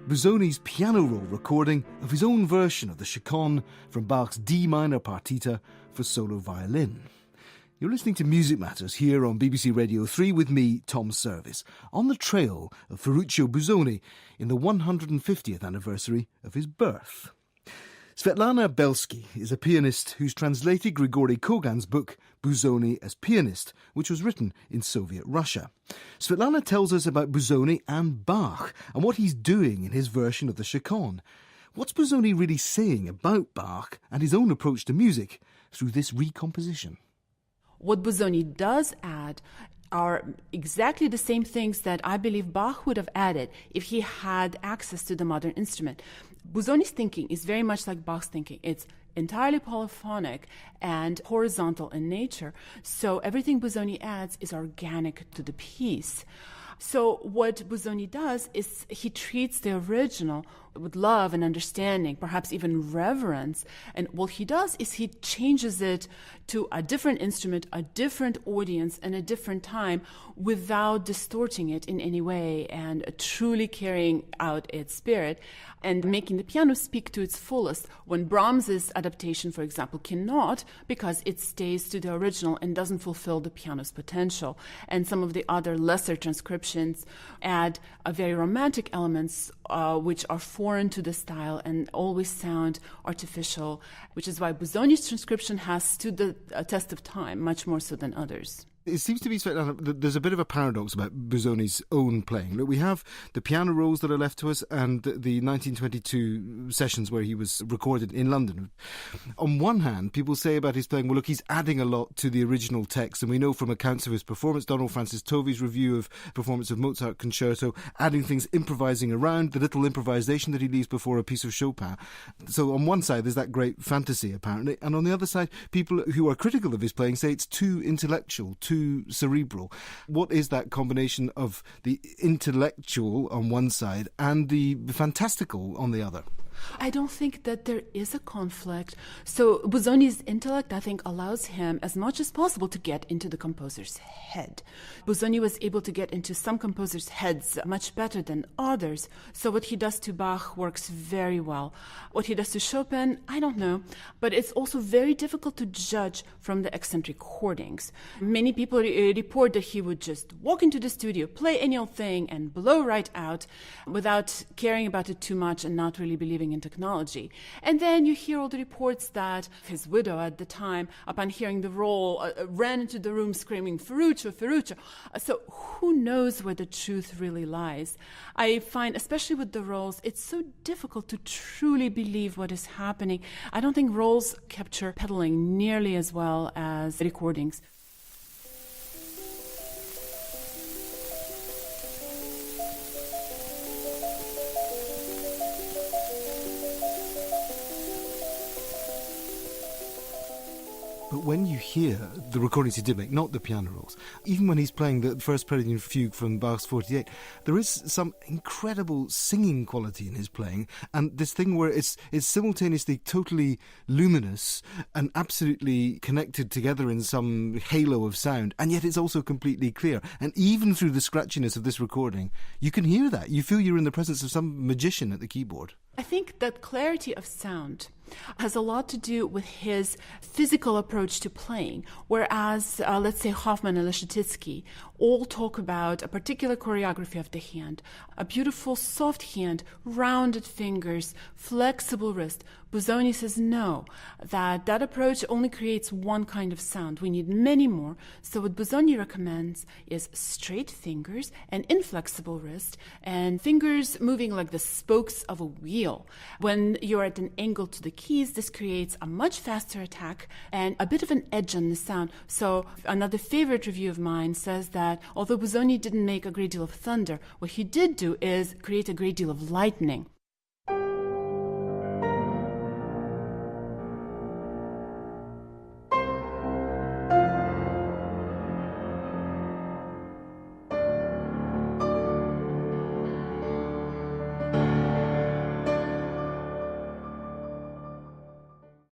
Busoni's piano roll recording of his own version of the Chaconne from Bach's D minor partita for solo violin. You're listening to Music Matters here on BBC Radio 3 with me, Tom Service, on the trail of Ferruccio Busoni in the 150th anniversary of his birth. Svetlana Belsky is a pianist who's translated Grigory Kogan's book Busoni as Pianist, which was written in Soviet Russia. Svetlana tells us about Busoni and Bach and what he's doing in his version of the Chaconne. What's Busoni really saying about Bach and his own approach to music through this recomposition? What Busoni does add are exactly the same things that I believe Bach would have added if he had access to the modern instrument. Busoni's thinking is very much like Bach's thinking. It's entirely polyphonic and horizontal in nature, so everything Busoni adds is organic to the piece. So what Busoni does is he treats the original with love and understanding, perhaps even reverence. And what he does is he changes it to a different instrument, a different audience, and a different time without distorting it in any way and truly carrying out its spirit and making the piano speak to its fullest when Brahms's adaptation, for example, cannot, because it stays to the original and doesn't fulfill the piano's potential. And some of the other lesser transcriptions add very romantic elements which are foreign to the style and always sound artificial, which is why Busoni's transcription has stood the test of time much more so than others. It seems to be, Svetlana, that there's a bit of a paradox about Busoni's own playing. Look, we have the piano rolls that are left to us and the 1922 sessions where he was recorded in London. On one hand, people say about his playing, well, look, he's adding a lot to the original text, and we know from accounts of his performance, Donald Francis Tovey's review of performance of Mozart Concerto, adding things, improvising around, the little improvisation that he leaves before a piece of Chopin. So on one side, there's that great fantasy, apparently, and on the other side, people who are critical of his playing say it's too intellectual, too cerebral. What is that combination of the intellectual on one side and the fantastical on the other? I don't think that there is a conflict. So Busoni's intellect, I think, allows him as much as possible to get into the composer's head. Busoni was able to get into some composers' heads much better than others. So what he does to Bach works very well. What he does to Chopin, I don't know. But it's also very difficult to judge from the eccentric recordings. Many people report that he would just walk into the studio, play any old thing, and blow right out without caring about it too much and not really believing in technology. And then you hear all the reports that his widow at the time, upon hearing the roll, ran into the room screaming, "Ferruccio, Ferruccio." So who knows where the truth really lies? I find, especially with the rolls, it's so difficult to truly believe what is happening. I don't think rolls capture pedaling nearly as well as recordings. But when you hear the recordings he did make, not the piano rolls, even when he's playing the first Prelude and Fugue from Bach's 48, there is some incredible singing quality in his playing, and this thing where it's simultaneously totally luminous and absolutely connected together in some halo of sound, and yet it's also completely clear. And even through the scratchiness of this recording, you can hear that. You feel you're in the presence of some magician at the keyboard. I think that clarity of sound has a lot to do with his physical approach to playing, whereas, let's say, Hoffman and Leschetizky all talk about a particular choreography of the hand, a beautiful soft hand, rounded fingers, flexible wrist. Busoni says no, that approach only creates one kind of sound. We need many more. So what Busoni recommends is straight fingers and inflexible wrist and fingers moving like the spokes of a wheel. When you're at an angle to the keys, this creates a much faster attack and a bit of an edge on the sound. So another favorite review of mine says that although Busoni didn't make a great deal of thunder, what he did do is create a great deal of lightning.